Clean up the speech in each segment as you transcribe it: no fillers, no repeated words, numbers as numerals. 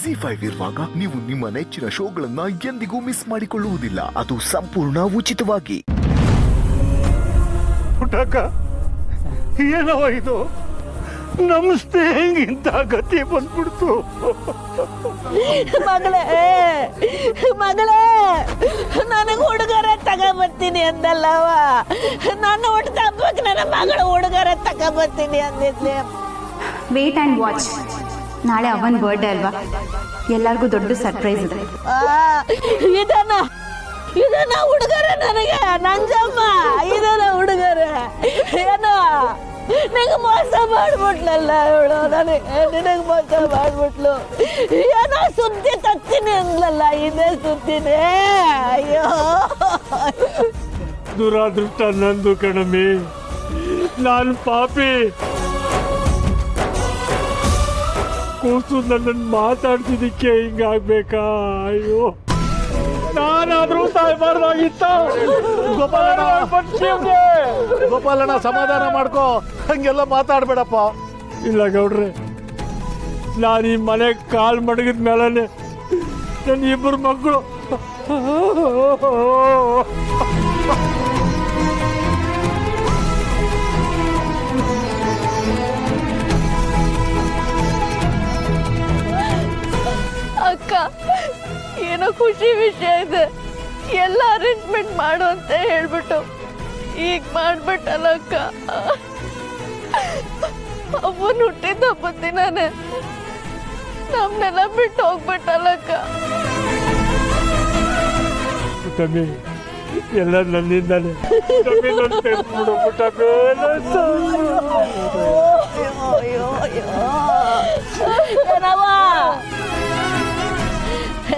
ZEE5 ಇರುವಾಗ ನೀವು ನಿಮ್ಮ ನೆಚ್ಚಿನ ಶೋಗಳನ್ನ ಎಂದಿಗೂ ಮಿಸ್ ಮಾಡಿಕೊಳ್ಳುವುದಿಲ್ಲ. ಅದು ಸಂಪೂರ್ಣ ಉಚಿತವಾಗಿ. ಪುಟ್ಟಕ್ಕ, ಏನವ ಇದು? ನಮಸ್ತೆ, ಹೆಂಗಿಂತ ಗತಿ ಬಂದ್ಬಿಡ್ತು. ಮಗಳೇ ಮಗಳೇ, ನನಗೆ ಹುಡುಗರ ತಗೊಂಬರ್ತೀನಿ ಅಂದಲ್ಲವ. ನನ್ನ ಹುಟ್ಟು ಹಬ್ಬಕ್ಕೆ ನನ್ನ ಮಗಳು ಹುಡುಗರ ತಗೊಂಬರ್ತೀನಿ ಅಂದಿದ್ದೆ. Wait and watch. ನಾಳೆ ಅವನ್ ಬರ್ಡೇ ಅಲ್ವಾ, ಎಲ್ಲರಿಗೂ ದೊಡ್ಡ ಸರ್ಪ್ರೈಸ್ ಇದೆ. ಇದನ್ನ ಹುಡುಗರ ನನಗೆ ನಂಜಮ್ಮ, ಇದನ್ನ ಹುಡುಗರ ಏನೋ ನಿನಗೆ ಮೋಸ ಮಾಡ್ಬಿಟ್ಲಲ್ಲ ಇವಳು. ನಿನಗೆ ಮೋಸ ಮಾಡ್ಬಿಟ್ಲು. ಏನೋ ಸುದ್ದಿ ತಗ್ತೀನಿ ಅಂದ್ಲಲ್ಲ, ಇದೇ ಸುದ್ದಿನೇ. ಅಯ್ಯೋ, ದುರಾದೃಷ್ಟ ನಂದು ಕಣಮಿ. ನಾನು ಪಾಪಿ. ಕೂಸು ನನ್ನನ್ನು ಮಾತಾಡ್ತಿದ್ದಕ್ಕೆ ಹಿಂಗಾಗ್ಬೇಕಾ? ಅಯ್ಯೋ, ನಾನಾದ್ರೂ ಸಾಯ್ಬಾರ್ದಾಗಿತ್ತ. ಗೋಪಾಲಣ್ಣ, ಸಮಾಧಾನ ಮಾಡ್ಕೋ, ಹಂಗೆಲ್ಲ ಮಾತಾಡ್ಬೇಡಪ್ಪ. ಇಲ್ಲ ಗೌಡ್ರೆ, ನಾನು ಈ ಮನೆಗೆ ಕಾಲ್ ಮಡಗಿದ ಮೇಲೆ ನನ್ನ ಇಬ್ಬರು ಮಕ್ಕಳು ಅಕ್ಕ, ಏನೋ ಖುಷಿ ವಿಷಯ ಇದೆ. ಎಲ್ಲ ಅರೇಂಜ್ಮೆಂಟ್ ಮಾಡು ಅಂತ ಹೇಳ್ಬಿಟ್ಟು ಈಗ ಮಾಡ್ಬಿಟ್ಟಲ್ಲ ಅಕ್ಕ. ಅವನು ಹುಟ್ಟಿದ ಹಬ್ಬದ ದಿನಾನೆ ನಮ್ನೆಲ್ಲ ಬಿಟ್ಟು ಹೋಗ್ಬಿಟ್ಟಲ್ಲ ಅಕ್ಕ. ಪುಟ್ಟಮ್ಮಿ, ಎಲ್ಲ ನನ್ನಿಂದಾನೆ.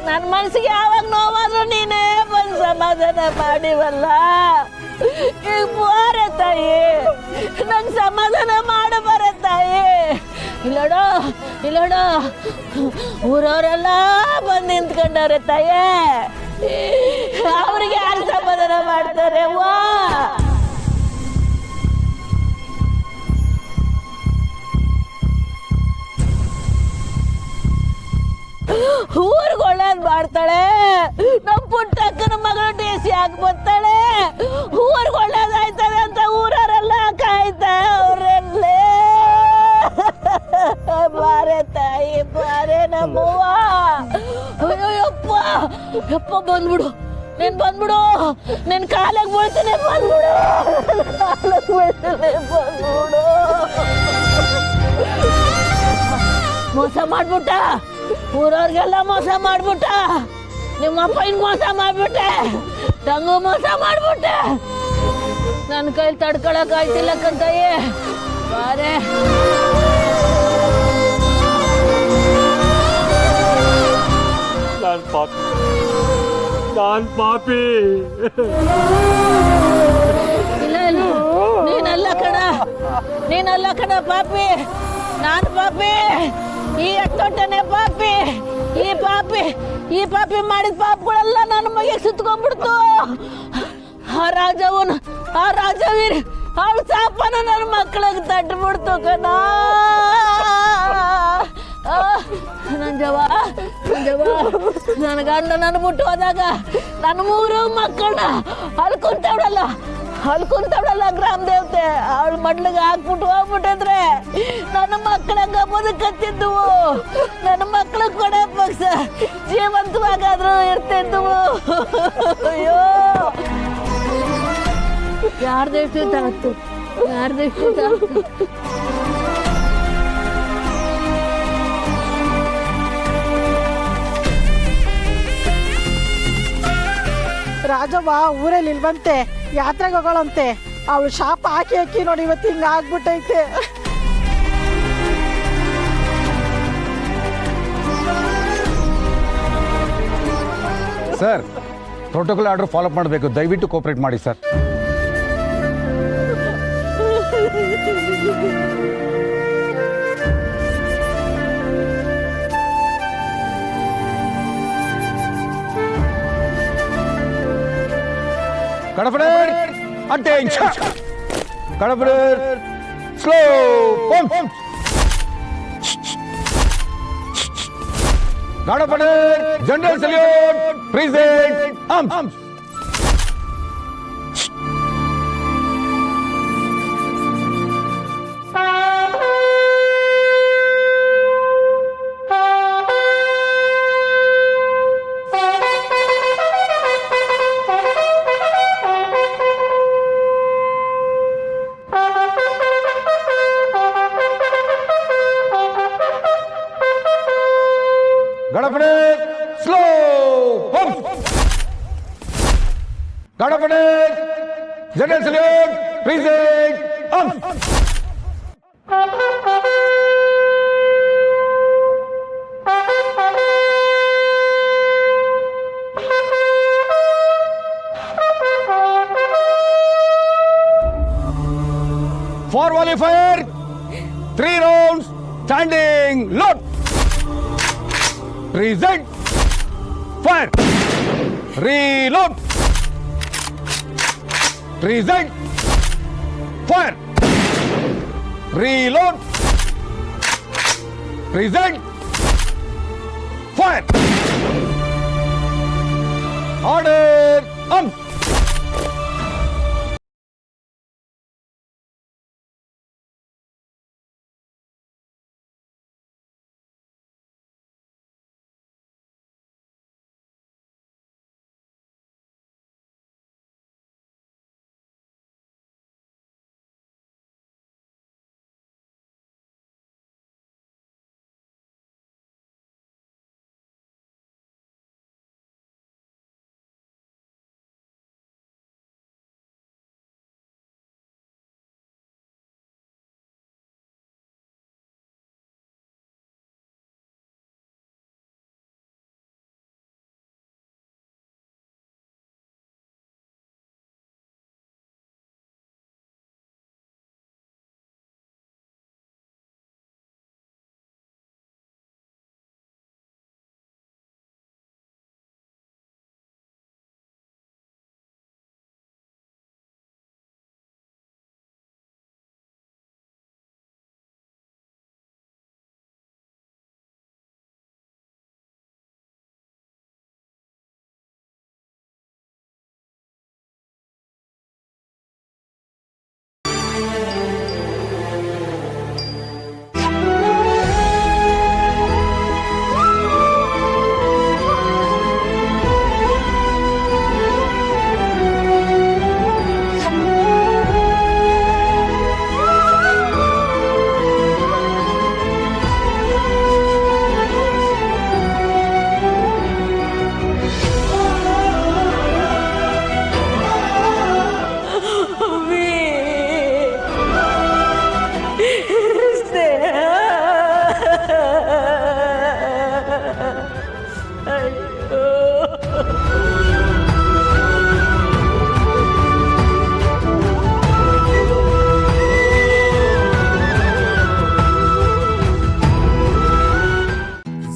ನನ್ನ ಮನಸ್ಸಿಗೆ ಯಾವಾಗ ನೋವಾದ್ರು ನೀನೇ ಬಂದು ಸಮಾಧಾನ ಮಾಡಿವಲ್ಲ. ಈಗ ಬಾರೆ ತಾಯಿ, ನಂಗೆ ಸಮಾಧಾನ ಮಾಡಬಾರೆ ತಾಯಿ. ಇಲ್ಲೋಡು ಊರವರೆಲ್ಲ ಬಂದು ನಿಂತ್ಕೊಂಡವ್ರೆ ತಾಯಿ. ಅವ್ರಿಗೆ ಯಾರು ಸಮಾಧಾನ ಮಾಡ್ತಾರೆ? ವಾ, ಊರ್ಗ್ ಒಳ್ಳೇದ್ ಮಾಡ್ತಾಳೆ. ನಮ್ ಪುಟ್ಟಕ್ಕನ ಮಗಳು ಡಿಸಿ ಆಗಿ ಬರ್ತಾಳೆ. ಊರ್ಗ್ ಒಳ್ಳೇದಾಯ್ತದೆ ಅಂತ ಊರವರೆಲ್ಲ ಕಾಯ್ತಾವ್ರಲ್ಲೇ. ಬಾರೆ ತಾಯಿ, ಬಾರೆ ನಮ್ಮವ್ವ. ಅಯ್ಯಪ್ಪ ಯಪ್ಪ, ಬಂದ್ಬಿಡು, ನೀನ್ ಬಂದ್ಬಿಡು. ನಿನ್ ಕಾಲಿಗೆ ಬೀಳ್ತೀನಿ, ಬಂದ್ಬಿಡು. ಕಾಲಿಗೆ ಬೀಳ್ತೀನಿ, ಬಂದ್ಬಿಡು. ಮೋಸ ಮಾಡ್ಬಿಟ್ಟ, ಊರವ್ರಿಗೆಲ್ಲ ಮೋಸ ಮಾಡ್ಬಿಟ್ಟ. ನಿಮ್ಮಪ್ಪ ಹಿಂಗ್ ಮೋಸ ಮಾಡ್ಬಿಟ್ಟೆ, ತಂಗು ಮೋಸ ಮಾಡ್ಬಿಟ್ಟೆ. ನನ್ನ ಕೈಲಿ ತಡ್ಕೊಳಕ್ ಆಯ್ತಿಲ್ಲ ಕಂತಾಯಿ. ಬಾರೆ, ನಾನು ಪಾಪಿ, ನಾನು ಪಾಪಿ. ಇಲ್ಲ ಇಲ್ಲ, ನೀನಲ್ಲ ಕಣ ಪಾಪಿ. ನಾನು ಪಾಪಿ. ಈ ಎಟ್ಟೊಟ್ಟನೆ ಪಾಪಿ. ಈ ಪಾಪಿ ಮಾಡಿದ ಪಾಪಗಳೆಲ್ಲ ನನ್ನ ಮೈಗೆ ಸುತ್ಕೊಂಡ್ಬಿಡ್ತು. ಆ ರಾಜವೀರ್ ಅವಳ ಸಾಪನ ನನ್ನ ಮಕ್ಕಳಿಗೆ ತಟ್ಬಿಡ್ತು ಕಣ. ನಂಜವ ನನ್ನ ಗಂಡ ನನ್ನ ಬಿಟ್ಟು ಹೋದಾಗ ನನ್ನ 3 ಮಕ್ಕಳನ್ನ ಅಲ್ಕೊಂತವಳಲ್ಲ ಗ್ರಾಮ ದೇವತೆ, ಅವಳ ಮಡ್ಲಿಗೆ ಹಾಕ್ಬಿಟ್ಟು ಹೋಗ್ಬಿಟ್ಟಿದ್ರೆ ನನ್ನ ಮಕ್ಕಳಂಗ ಬದುಕತ್ತಿದ್ದುವು. ನನ್ನ ಮಕ್ಕಳು ಕೊಡೆ ಪಕ್ಷ ಜೀವಂತವಾಗಾದ್ರೂ ಇರ್ತಿದ್ದುವು. ಅಯ್ಯೋ, ಯಾರ್ದೆಷ್ಟು ತಾಕು. ರಾಜವ್ವ ಊರಲ್ಲಿ ಇಲ್ವಂತೆ, ಯಾತ್ರೆಗೆ ಹೋಗೋಳಂತೆ. ಅವಳು ಶಾಪ ಹಾಕಿ ನೋಡಿ ಇವತ್ತು ಹಿಂಗ ಆಗ್ಬಿಟ್ಟೈತೆ. ಸರ್, ಪ್ರೋಟೋಕಾಲ್ ಆರ್ಡರ್ ಫಾಲೋ ಮಾಡಬೇಕು, ದಯವಿಟ್ಟು ಕೋಆಪರೇಟ್ ಮಾಡಿ sir. Kadabrer, attention. Kadabrer, slow, pump. Guard of honour general salute present arms. Guard of honour slow pump. Guard of honour general salute present arms. For volley fire, 3 rounds, standing, load. Present, fire, reload. Present, fire, reload. Present, fire. Order,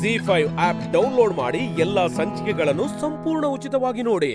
ZEE5 app download ಮಾಡಿ ಎಲ್ಲಾ ಸಂಚಿಕೆಗಳನ್ನು ಸಂಪೂರ್ಣ ಉಚಿತವಾಗಿ ನೋಡಿ.